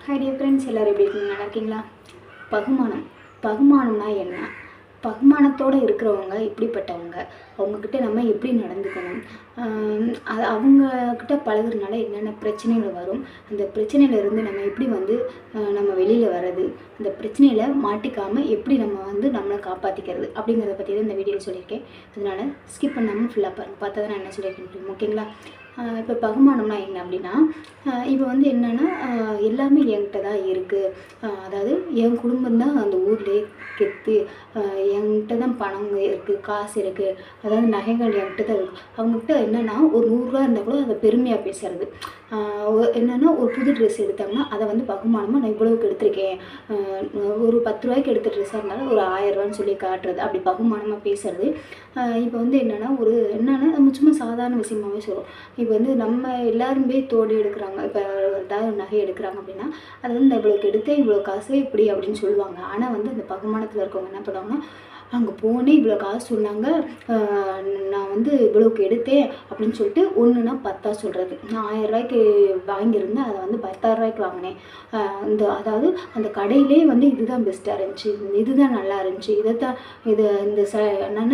Hi dear friends, எல்லோரும் எப்படி இருக்கீங்க? நல்லா இருக்கீங்களா? பகுமானம்னா என்ன? பகுமானத்தோடு இருக்கிறவங்க எப்படிப்பட்டவங்க? அவங்கக்கிட்ட நம்ம எப்படி நடந்துக்கணும்? அது அவங்கக்கிட்ட பழகுறதுனால என்னென்ன பிரச்சனைகள் வரும்? அந்த பிரச்சனையிலேருந்து நம்ம எப்படி நம்ம வெளியில் வர்றது? அந்த பிரச்சனையில் மாட்டிக்காமல் எப்படி நம்ம நம்மளை காப்பாற்றிக்கிறது? அப்படிங்கிறத பற்றி தான் இந்த வீடியோவில் சொல்லியிருக்கேன். அதனால் ஸ்கிப் பண்ணாமல் ஃபுல்லாக பாருங்கள். பார்த்தா தான் நான் என்ன சொல்லியிருக்கேன் முடியும். ஓகேங்களா? இப்போ பகுமானம்னா என்ன அப்படின்னா, இப்போ என்னென்னா எல்லாமே என்கிட்ட தான் இருக்குது. அதாவது என் குடும்பம் தான் அந்த ஊர்லேயே கெத்து. என்கிட்ட தான் பணம் இருக்குது, காசு இருக்குது, அதாவது நகைகள் என்கிட்ட தான் இருக்குது. அவங்கக்கிட்ட என்னென்னா ஒரு 100 ரூபா இருந்தால் கூட அதை பெருமையாக பேசுறது. என்னென்னா ஒரு புது ட்ரெஸ் எடுத்தாங்கன்னா அதை பகுமானமாக நான் இவ்வளோவுக்கு எடுத்திருக்கேன். ஒரு 10 ரூபாய்க்கு எடுத்த ட்ரெஸ்ஸாக இருந்தாலும் ஒரு 1000 ரூபான்னு சொல்லி காட்டுறது, அப்படி பகுமானமாக பேசுறது. இப்போ என்னென்னா நம்ம சும்மா சாதாரண விஷயமாகவே சொல்கிறோம். இப்போ நம்ம எல்லாருமே தோடு எடுக்கிறாங்க. இப்போ ஏதாவது நகை எடுக்கிறாங்க அப்படின்னா அது நான் இவ்வளோக்கு எடுத்தேன், இவ்வளோ காசு இப்படி அப்படின்னு சொல்லுவாங்க. ஆனால் அந்த பகுமானத்தில் இருக்கவங்க என்ன பண்ணுவாங்கன்னா, அங்கே போனே இவ்வளோ காசு சொன்னாங்க, நான் இவ்வளோக்கு எடுத்தேன் அப்படின்னு சொல்லிட்டு ஒன்றுனா 10 சொல்கிறது. நான் 1000 ரூபாய்க்கு வாங்கியிருந்தேன், அதை 10,000 ரூபாய்க்கு வாங்கினேன். அதாவது அந்த கடையிலே இதுதான் பெஸ்ட்டாக இருந்துச்சு, இதுதான் நல்லா இருந்துச்சு,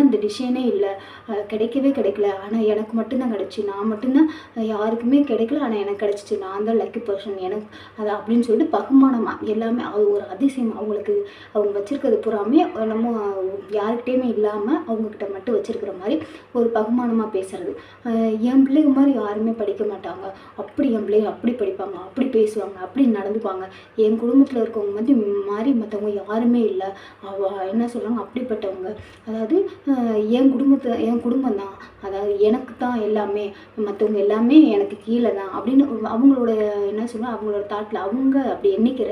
இந்த டிசைனே இல்லை, கிடைக்கல, ஆனால் எனக்கு மட்டும்தான் கிடச்சி, நான் மட்டும்தான், யாருக்குமே கிடைக்கல, ஆனால் எனக்கு கிடச்சிச்சு, நான் தான் லக்கி பர்சன் எனக்கு அது அப்படின்னு சொல்லிட்டு பகுமானமாக எல்லாமே அது ஒரு அதிசயம். அவங்க வச்சுருக்கிறது பூராமே நம்ம யாருக்கிட்டேயுமே இல்லாமல் அவங்கக்கிட்ட மட்டும் வச்சுருக்கிற மாதிரி ஒரு பகுமானமாக பேசுகிறது. என் பிள்ளைங்க மாதிரி யாருமே படிக்க மாட்டாங்க, அப்படி என் பிள்ளைங்க அப்படி படிப்பாங்க, அப்படி பேசுவாங்க, அப்படி நடந்துப்பாங்க, என் குடும்பத்தில் இருக்கவங்க மாதிரி மற்றவங்க யாருமே இல்லை, என்ன சொல்கிறாங்க அப்படிப்பட்டவங்க. அதாவது என் குடும்பம் தான், அதாவது எனக்கு தான் எல்லாமே, மற்றவங்க எல்லாமே எனக்கு கீழே தான் அப்படின்னு அவங்களோட என்ன சொல்லுவாங்க, அவங்களோட தாட்டில் அவங்க அப்படி எண்ணிக்கிற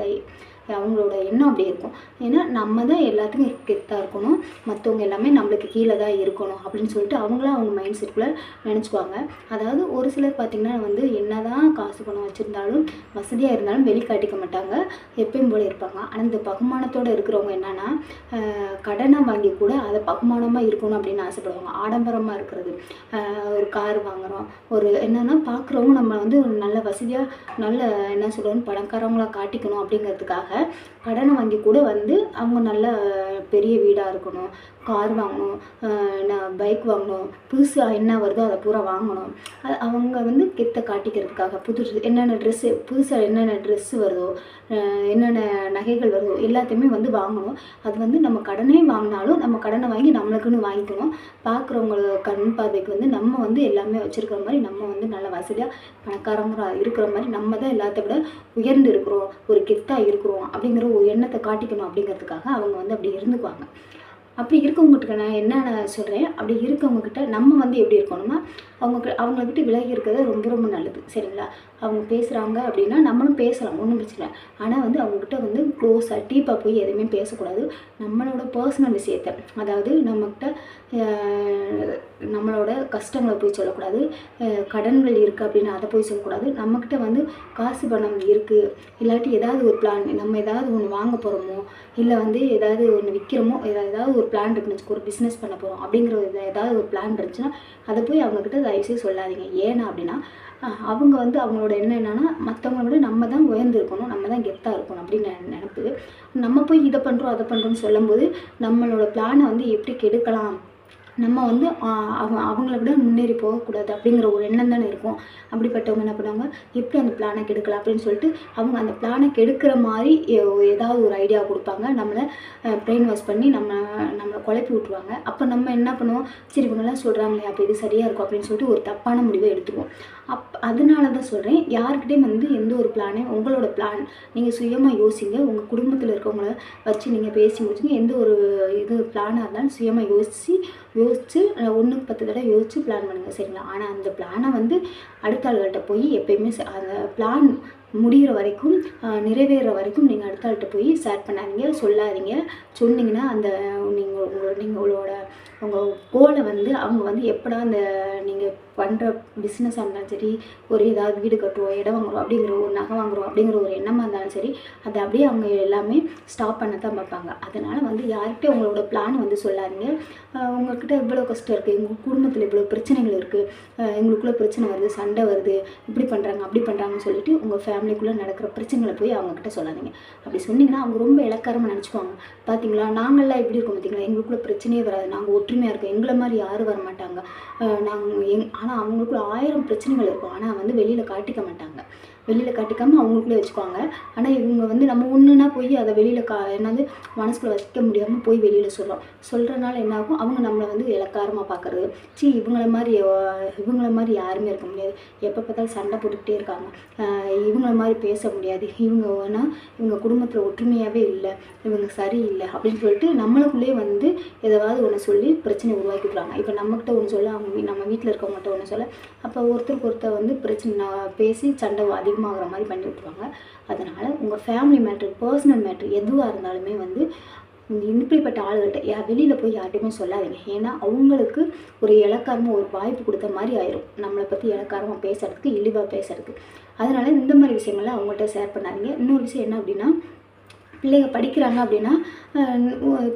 அவங்களோட எண்ணம் அப்படி இருக்கும். ஏன்னா நம்ம தான் எல்லாத்துக்கும் கெத்தாக இருக்கணும், மற்றவங்க எல்லாமே நம்மளுக்கு கீழே தான் இருக்கணும் அப்படின்னு சொல்லிட்டு அவங்களாம் அவங்க மைண்ட் செட்டுக்குள்ளே நினச்சிக்குவாங்க. அதாவது ஒரு சிலர் பார்த்திங்கன்னா என்ன தான் காசு பணம் வச்சுருந்தாலும் வசதியாக இருந்தாலும் வெளிக்காட்டிக்க மாட்டாங்க, எப்பயும் போல இருப்பாங்க. ஆனால் இந்த பகுமானத்தோடு இருக்கிறவங்க என்னென்னா கடனை வாங்கி கூட அதை பகுமானமாக இருக்கணும் அப்படின்னு ஆசைப்படுவாங்க. ஆடம்பரமாக இருக்கிறது, ஒரு கார் வாங்குகிறோம், ஒரு என்னென்னா பார்க்குறவங்க நம்ம நல்ல வசதியாக நல்ல என்ன சொல்கிறோன்னு பணக்காரவங்களாக காட்டிக்கணும் அப்படிங்கிறதுக்காக கடனை வாங்கி கூட அவங்க நல்ல பெரிய வீடாக இருக்கணும், கார் வாங்கணும், பைக் வாங்கணும், புதுசாக என்ன வருதோ அதை பூரா வாங்கணும். அவங்க கெத்தை காட்டிக்கிறதுக்காக என்னென்ன ட்ரெஸ்ஸு புதுசாக என்னென்ன ட்ரெஸ்ஸு வருதோ, என்னென்ன நகைகள் வருதோ எல்லாத்தையுமே வாங்கணும். அது நம்ம கடனே வாங்கினாலும் நம்ம கடனை வாங்கி நம்மளுக்குன்னு வாங்கிக்கணும். பார்க்குறவங்க கண் பார்வைக்கு நம்ம எல்லாமே வச்சுருக்கிற மாதிரி, நம்ம நல்ல வசதியாக பணக்காரங்க இருக்கிற மாதிரி, நம்ம தான் எல்லாத்த விட உயர்ந்து இருக்கிறோம், ஒரு கெத்தாக இருக்கிறோம் அப்படிங்கிற ஒரு எண்ணத்தை காட்டிக்கணும் அப்படிங்கிறதுக்காக அவங்க அப்படி இருந்துக்குவாங்க. அப்படி இருக்கவங்ககிட்ட நான் என்ன சொல்கிறேன், அப்படி இருக்கவங்கக்கிட்ட நம்ம எப்படி இருக்கணும்னா அவங்கள விட்டு விலகி இருக்கிறது ரொம்ப ரொம்ப நல்லது. சரிங்களா? அவங்க பேசுகிறாங்க அப்படின்னா நம்மளும் பேசலாம், ஒன்றும் பிரச்சனை இல்லை. ஆனால் அவங்கக்கிட்ட க்ளோஸாக டீப்பாக போய் எதுவுமே பேசக்கூடாது. நம்மளோட பர்சனல் விஷயத்தை, அதாவது நம்மக்கிட்ட நம்மளோட கஷ்டங்களை போய் சொல்லக்கூடாது, கடன்கள் இருக்குது அப்படின்னு அதை போய் சொல்லக்கூடாது. நம்மக்கிட்ட காசு பணம் இருக்குது, இல்லாட்டி ஏதாவது ஒரு பிளான், நம்ம ஏதாவது ஒன்று வாங்க போகிறோமோ, இல்லை ஏதாவது ஒன்று விற்கிறோமோ, ஏதாவது ஒரு பிளான் இருக்குன்னு வச்சுக்கோ, ஒரு பிஸ்னஸ் பண்ண போகிறோம் அப்படிங்கிற ஏதாவது ஒரு பிளான் இருந்துச்சுன்னா அதை போய் அவங்கக்கிட்ட தயவுசெய்து சொல்லாதீங்க. ஏன்னா அப்படின்னா அவங்க அவங்களோட எண்ணம் என்னென்னா மற்றவங்கள விட நம்ம தான் உயர்ந்திருக்கணும், நம்ம தான் கெத்தாக இருக்கணும் அப்படின்னு நினைப்பு. நம்ம போய் இதை பண்ணுறோம் அதை பண்ணுறோன்னு சொல்லும்போது நம்மளோட பிளானை எப்படி கெடுக்கலாம், நம்ம அவங்கள விட முன்னேறி போகக்கூடாது அப்படிங்கிற ஒரு எண்ணம் தானே இருக்கும். அப்படிப்பட்டவங்க என்ன பண்ணுவாங்க, எப்படி அந்த பிளானை கெடுக்கலாம் அப்படின்னு சொல்லிட்டு அவங்க அந்த பிளானை கெடுக்கிற மாதிரி ஏதாவது ஒரு ஐடியா கொடுப்பாங்க. நம்மளை பிரெயின் வாஷ் பண்ணி நம்மளை குழப்பி விட்ருவாங்க. அப்போ நம்ம என்ன பண்ணுவோம், சரி இவங்கெல்லாம் சொல்கிறாங்களே அப்போ இது சரியாக இருக்கும் அப்படின்னு சொல்லிட்டு ஒரு தப்பான முடிவை எடுத்துக்குவோம். அதனால தான் சொல்கிறேன், யாருக்கிட்டையும் எந்த ஒரு பிளானையும் உங்களோட பிளான் நீங்கள் சுயமாக யோசிங்க. உங்கள் குடும்பத்தில் இருக்கவங்கள வச்சு நீங்கள் பேசி முடிச்சுங்க. எந்த ஒரு பிளானாக இருந்தாலும் சுயமாக யோசித்து 1க்கு 10 தடவை யோசித்து பிளான் பண்ணுங்கள். சரிங்களா? ஆனால் அந்த பிளானை அடுத்த ஆளுகள்கிட்ட போய் எப்பயுமே அந்த பிளான் முடிகிற வரைக்கும், நிறைவேற வரைக்கும் நீங்கள் அடுத்த ஆள்கிட்ட போய் ஷேர் பண்ணாதீங்க, சொல்லாதீங்க. சொன்னீங்கன்னா உங்களோட உங்கள் கோலை அவங்க எப்படா நீங்கள் பண்ணுற பிஸ்னஸாக இருந்தாலும் சரி, ஒரு ஏதாவது வீடு கட்டுறோம், இடம் வாங்குறோம் அப்படிங்கிற ஒரு நகை வாங்குறோம் அப்படிங்கிற ஒரு எண்ணமாக இருந்தாலும் சரி, அதை அப்படியே அவங்க எல்லாமே ஸ்டாப் பண்ண தான் பார்ப்பாங்க. அதனால் வந்து யார்கிட்டயும் உங்களோட பிளான் வந்து சொல்லாதீங்க. உங்கள்கிட்ட இவ்வளோ கஷ்டம் இருக்குது, எங்கள் குடும்பத்தில் இவ்வளோ பிரச்சனைகள் இருக்குது, எங்களுக்குள்ளே பிரச்சனை வருது, சண்டை வருது, இப்படி பண்ணுறாங்க அப்படி பண்ணுறாங்கன்னு சொல்லிட்டு உங்கள் ஃபேமிலிக்குள்ளே நடக்கிற பிரச்சனைகளை போய் அவங்கக்கிட்ட சொல்லாதீங்க. அப்படி சொன்னீங்கன்னா அவங்க ரொம்ப இளக்காரமாக நினச்சிக்குவாங்க. பார்த்தீங்களா, நாங்கள்லாம் எப்படி இருக்கோம் பார்த்தீங்களா, எங்களுக்குள்ளே பிரச்சனையே வராது, நாங்கள் ஒற்றுமையாக இருக்கோம், எங்களை மாதிரி யாரும் வர மாட்டாங்க. ஆனால் அவங்களுக்குள்ள 1000 பிரச்சனைகள் இருக்கும். ஆனால் வந்து வெளியில் காட்டிக்க மாட்டாங்க. வெளியில் காட்டிக்காமல் அவங்களுக்குள்ளே வச்சுக்குவாங்க. ஆனால் இவங்க வந்து நம்ம ஒன்றுனா போய் அதை வெளியில் என்னது மனசுக்குள்ளே வைக்க முடியாமல் போய் வெளியில் சொல்கிறனால என்ன ஆகும், அவங்க நம்மளை வந்து இளக்காரமாக பார்க்குறது. இவங்கள மாதிரி யாருமே இருக்க முடியாது, எப்போ பார்த்தாலும் சண்டை போட்டுக்கிட்டே இருக்காங்க, இவங்கள மாதிரி பேச முடியாது, இவங்க குடும்பத்தில் ஒற்றுமையாகவே இல்லை, இவங்க சரியில்லை அப்படின்னு சொல்லிட்டு நம்மளுக்குள்ளேயே வந்து ஏதாவது ஒன்று சொல்லி பிரச்சனை உருவாக்கி விட்றாங்க. இப்போ நம்மக்கிட்ட ஒன்று சொல்ல, நம்ம வீட்டில் இருக்கவங்ககிட்ட ஒன்று சொல்ல, அப்போ ஒருத்தருக்கு ஒருத்தர் வந்து பிரச்சனை பேசி சண்டை அதிகமாகிற மாதிரி பண்ணி விட்ருவாங்க. அதனால் உங்கள் ஃபேமிலி மேட்ரு, பர்சனல் மேட்ரு எதுவாக இருந்தாலுமே வந்து இப்படிப்பட்ட ஆளுகள்கிட்ட வெளியில் போய் யார்கிட்டையுமே சொல்லாதீங்க. ஏன்னா அவங்களுக்கு ஒரு இளக்காரமாக ஒரு வாய்ப்பு கொடுத்த மாதிரி ஆயிரும், நம்மளை பற்றி இளக்காரமாக பேசுகிறதுக்கு, இழிவாக பேசுகிறதுக்கு. அதனால் இந்த மாதிரி விஷயங்கள்லாம் அவங்கள்ட்ட ஷேர் பண்ணாதீங்க. இன்னொரு விஷயம் என்ன அப்படின்னா, பிள்ளைங்க படிக்கிறாங்க அப்படின்னா,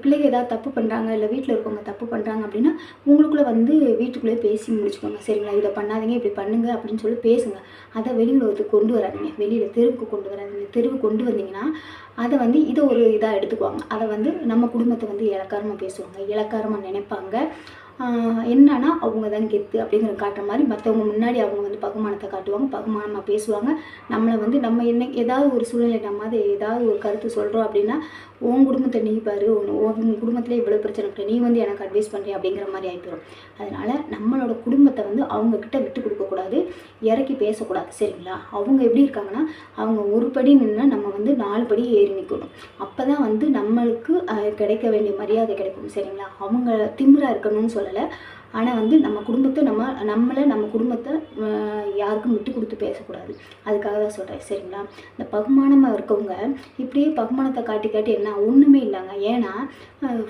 பிள்ளைங்க ஏதாவது தப்பு பண்ணுறாங்க, இல்லை வீட்டில் இருக்கவங்க தப்பு பண்ணுறாங்க அப்படின்னா, உங்களுக்குள்ளே வந்து வீட்டுக்குள்ளேயே பேசி முடிச்சுக்கோங்க. சரிங்களா, இதை பண்ணாதீங்க, இப்படி பண்ணுங்க அப்படின்னு சொல்லி பேசுங்க. அதை வெளியுலகத்துக்கு கொண்டு வராதிங்க, வெளியில் தெருவுக்கு கொண்டு வராதிங்க. தெருவுக்கு கொண்டு வந்தீங்கன்னா அதை வந்து இதை ஒரு இதாக எடுத்துக்குவாங்க. அதை வந்து நம்ம குடும்பத்தை வந்து இளக்காரமாக பேசுவாங்க, இளக்காரமாக நினைப்பாங்க. என்னன்னா அவங்க தான் கெத்து அப்படிங்கிற காட்டுற மாதிரி மற்றவங்க முன்னாடி அவங்க வந்து பகுமானத்தை காட்டுவாங்க, பகுமானமாக பேசுவாங்க. நம்மளை வந்து நம்ம ஏதாவது ஒரு சூழ்நிலை நம்ம அது ஏதாவது ஒரு கருத்து சொல்கிறோம் அப்படின்னா, உன் குடும்பத்தை நீ பாரு, உன் குடும்பத்தில் இவ்வளோ பிரச்சனை இருக்குது, நீ வந்து எனக்கு அட்வைஸ் பண்ணுறேன் அப்படிங்கிற மாதிரி ஆகிப்போம். அதனால் நம்மளோட குடும்பத்தை வந்து அவங்கக்கிட்ட விட்டு கொடுக்கக்கூடாது, இறக்கி பேசக்கூடாது. சரிங்களா, அவங்க எப்படி இருக்காங்கன்னா, அவங்க ஒரு படி நின்னா நம்ம வந்து 4 படி ஏறி நிற்கணும். அப்போ தான் வந்து நம்மளுக்கு கிடைக்க வேண்டிய மரியாதை கிடைக்கும். சரிங்களா, அவங்க திமிராக இருக்கணும்னு சொல்லலை, ஆனால் வந்து நம்ம குடும்பத்தை நம்ம குடும்பத்தை யாருக்கும் விட்டு கொடுத்து பேசக்கூடாது. அதுக்காக தான் சொல்கிறேன். சரிங்களா, இந்த பகுமானமாக இருக்கவங்க இப்படியே பகுமானத்தை காட்டி காட்டி என்ன ஒன்றுமே இல்லைங்க. ஏன்னா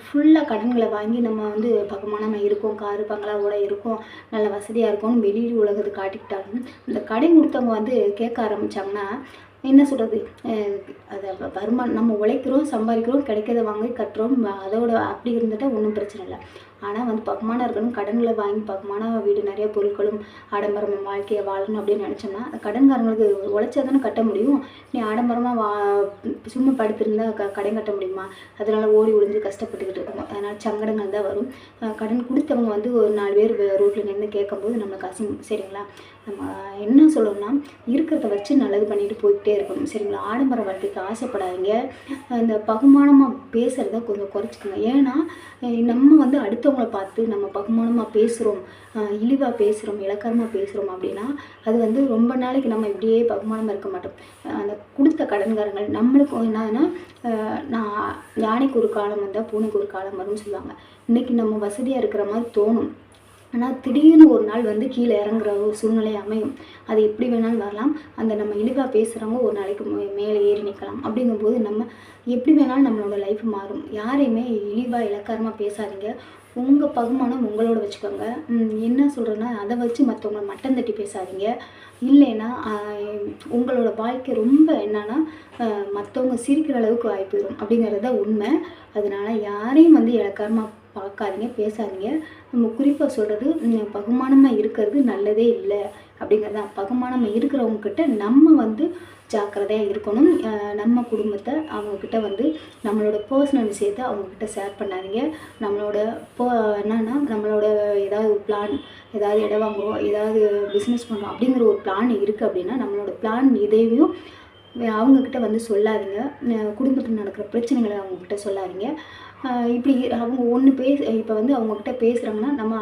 ஃபுல்லாக கடன்களை வாங்கி நம்ம வந்து பகுமானமாக இருக்கோம், காரு பங்களாவோட இருக்கோம், நல்ல வசதியாக இருக்கோம்னு வெளியில் உலகத்தை காட்டிக்கிட்டாலும் இந்த கடன் கொடுத்தவங்க வந்து கேட்க ஆரம்பித்தாங்கன்னா என்ன சொல்கிறது, அதை வருமானம் நம்ம உழைக்கிறோம், சம்பாதிக்கிறோம், கிடைக்கிறத வாங்கி கட்டுறோம், அதோட அப்படி இருந்துட்டால் ஒன்றும் பிரச்சனை இல்லை. ஆனால் வந்து பகுமானம் இருக்கணும், கடன்களை வாங்கி பகுமான வீடு நிறைய பொருட்களும் ஆடம்பரமாக வாழ்க்கையை வாழணும் அப்படின்னு நினச்சோம்னா, அந்த கடன்காரங்களுக்கு உழைச்சா தானே கட்ட முடியும். நீ ஆடம்பரமாக சும்மா படுத்திருந்தா கடன் கட்ட முடியுமா? அதனால் ஓடி ஒளிஞ்சு கஷ்டப்பட்டுக்கிட்டு இருக்கோம். அதனால் சங்கடங்கள் தான் வரும். கடன் கொடுத்தவங்க வந்து ஒரு 4 பேர் ரோட்டில் நின்று கேட்கும்போது நம்மளுக்கு அசிங்கம். சரிங்களா, நம்ம என்ன சொல்லணும்னா, இருக்கிறத வச்சு நல்லது பண்ணிட்டு போய்கிட்டே இருக்கணும். சரிங்களா, ஆடம்பர வாழ்க்கைக்கு ஆசைப்படாதீங்க. இந்த பகுமானமாக பேசுகிறத கொஞ்சம் குறைச்சிக்கோங்க. ஏன்னா நம்ம வந்து அடுத்தவங்களை பார்த்து நம்ம பகுமானமாக பேசுகிறோம், இழிவாக பேசுகிறோம், இளக்காரமாக பேசுகிறோம் அப்படின்னா அது வந்து ரொம்ப நாளைக்கு நம்ம இப்படியே பகுமானமாக இருக்க மாட்டோம். அந்த கொடுத்த கடன்காரங்கள் நம்மளுக்கும் என்னன்னா, நான் யானைக்கு ஒரு காலம் வந்தால் பூனைக்கு ஒரு காலம் வரும்னு சொல்லுவாங்க. இன்றைக்கி நம்ம வசதியாக இருக்கிற மாதிரி தோணும், ஆனால் திடீர்னு ஒரு நாள் வந்து கீழே இறங்குற ஒரு சூழ்நிலை அமையும். அது எப்படி வேணாலும் வரலாம். அந்த நம்ம இழிவாக பேசுகிறவங்க ஒரு நாளைக்கு மேலே ஏறி நிற்கலாம். அப்படிங்கும்போது நம்ம எப்படி வேணாலும் நம்மளோட லைஃப் மாறும். யாரையுமே இழிவாக இளக்காரமாக பேசாதீங்க. உங்கள் பகுமானம் உங்களோட வச்சுக்கோங்க. என்ன சொல்கிறேன்னா, அதை வச்சு மற்றவங்களை மட்டம் தட்டி பேசாதீங்க. இல்லைன்னா உங்களோட வாழ்க்கை ரொம்ப என்னன்னா மற்றவங்க சிரிக்கிற அளவுக்கு ஆகிப்போயிடும் அப்படிங்கிறது தான் உண்மை. அதனால் யாரையும் வந்து இளக்காரமாக பார்க்காதீங்க, பேசாதீங்க. நம்ம குறிப்பாக சொல்கிறது, பகுமானமாக இருக்கிறது நல்லதே இல்லை அப்படிங்கிறது தான். பகுமானமாக இருக்கிறவங்கக்கிட்ட நம்ம வந்து ஜாக்கிரதையாக இருக்கணும். நம்ம குடும்பத்தை அவங்கக்கிட்ட வந்து நம்மளோட பர்சனல் விஷயத்தை அவங்கக்கிட்ட ஷேர் பண்ணாதீங்க. என்னன்னா நம்மளோட ஏதாவது ஒரு பிளான், ஏதாவது இடம் வாங்குகிறோம், ஏதாவது பிஸ்னஸ் பண்ணுறோம் அப்படிங்கிற ஒரு பிளான் இருக்குது அப்படின்னா நம்மளோட பிளான் இதையும் அவங்கக்கிட்ட வந்து சொல்லாதீங்க. குடும்பத்தில் நடக்கிற பிரச்சனைகளை அவங்கக்கிட்ட சொல்லாதீங்க. இப்படி அவங்க இப்போ வந்து அவங்கக்கிட்ட பேசுகிறாங்கன்னா நம்ம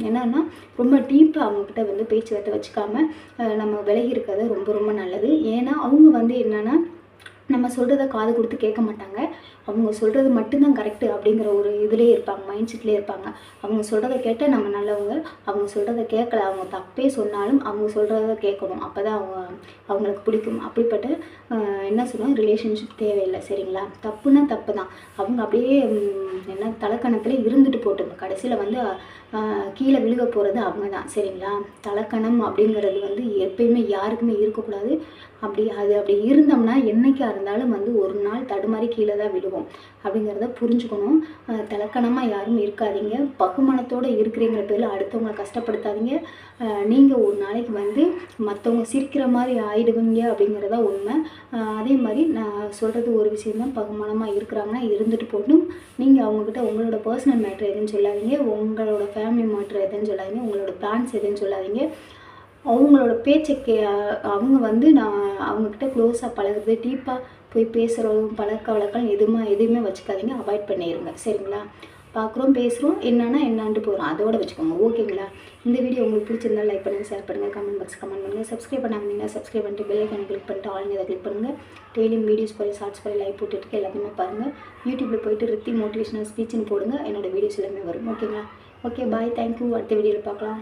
என்னன்னா ரொம்ப டீப்பாக அவங்கக்கிட்ட வந்து பேச்சுவார்த்தை வச்சுக்காம நம்ம விலகி இருக்கிறது ரொம்ப ரொம்ப நல்லது. ஏன்னா அவங்க வந்து என்னென்னா நம்ம சொல்கிறத காது கொடுத்து கேட்க மாட்டாங்க. அவங்க சொல்கிறது மட்டும்தான் கரெக்டு அப்படிங்கிற ஒரு இதிலே இருப்பாங்க, மைண்ட் செட்லேயே இருப்பாங்க. அவங்க சொல்கிறத கேட்டால் நம்ம நல்லவங்க, அவங்க சொல்கிறத கேட்கல, அவங்க தப்பே சொன்னாலும் அவங்க சொல்கிறத கேட்கணும். அப்போ தான் அவங்களுக்கு பிடிக்கும். அப்படிப்பட்ட என்ன சொல்லுவாங்க, ரிலேஷன்ஷிப் தேவையில்லை. சரிங்களா, தப்புன்னா தப்பு தான். அவங்க அப்படியே என்ன தலைக்கணத்தில் இருந்துட்டு போட்டுங்க. கடைசியில் வந்து கீழே விழுக போகிறது அவங்க தான். சரிங்களா? தலக்கணம் அப்படிங்கிறது வந்து எப்பயுமே யாருக்குமே இருக்கக்கூடாது. அப்படி இருந்தோம்னா என்றைக்கா இருந்தாலும் வந்து ஒரு நாள் தடுமாறி கீழே தான் விழுவோம் அப்படிங்கிறத புரிஞ்சுக்கணும். தலக்கணமாக யாரும் இருக்காதீங்க. பகுமானத்தோடு இருக்கிறீங்கிற பேரில் அடுத்தவங்களை கஷ்டப்படுத்தாதீங்க. நீங்கள் ஒரு நாளைக்கு வந்து மற்றவங்க சிரிக்கிற மாதிரி ஆயிடுவீங்க அப்படிங்கிறதா உண்மை. அதே மாதிரி நான் சொல்கிறது ஒரு விஷயம் தான், பகுமானமாக இருக்கிறாங்கன்னா இருந்துட்டு போட்டும். நீங்கள் அவங்கக்கிட்ட உங்களோட பர்சனல் மேட்ரு எதுவும் சொல்லாதீங்க, உங்களோட ஃபேமிலி மேட்ரு எதுவும் சொல்லாதீங்க, உங்களோட பிளான்ஸ் எதுவும் சொல்லாதீங்க. அவங்களோட பேச்சை அவங்க வந்து நான் அவங்கக்கிட்ட க்ளோஸாக பழகுறது, டீப்பாக போய் பேசுகிறதும் பழக்க வழக்கம் எதுவுமே வச்சுக்காதீங்க. அவாய்ட் பண்ணிடுங்க. சரிங்களா? பார்க்குறோம், பேசுகிறோம், என்னான்ட்டு போகிறோம், அதோடு வச்சுக்கோங்க. ஓகேங்களா? இந்த வீடியோ உங்களுக்கு பிடிச்சிருந்தா லைக் பண்ணுங்கள், ஷேர் பண்ணுங்கள், கமெண்ட் பாக்ஸ் கமெண்ட் பண்ணுங்கள். சப்ஸ்கிரைப் பண்ணாங்கன்னா சப்ஸ்கிரைப் பண்ணிட்டு பெல் ஐக்கானை கிளிக் பண்ணிட்டு ஆல் இதை கிளிக் பண்ணுங்கள். டெய்லியும் வீடியோஸ் போய் ஷார்ட்ஸ் போய் லைவ் போட்டுட்டு எல்லாத்தையுமே பாருங்கள். யூடியூப்பில் போய்ட்டு ரித்தி மோட்டிவேஷனல் ஸ்பீச்சுன்னு போடுங்க, என்னோடய வீடியோஸ் எல்லாமே வரும். ஓகேங்களா? ஓகே, பாய், தேங்க்யூ. அடுத்த வீடியோவில் பார்க்கலாம்.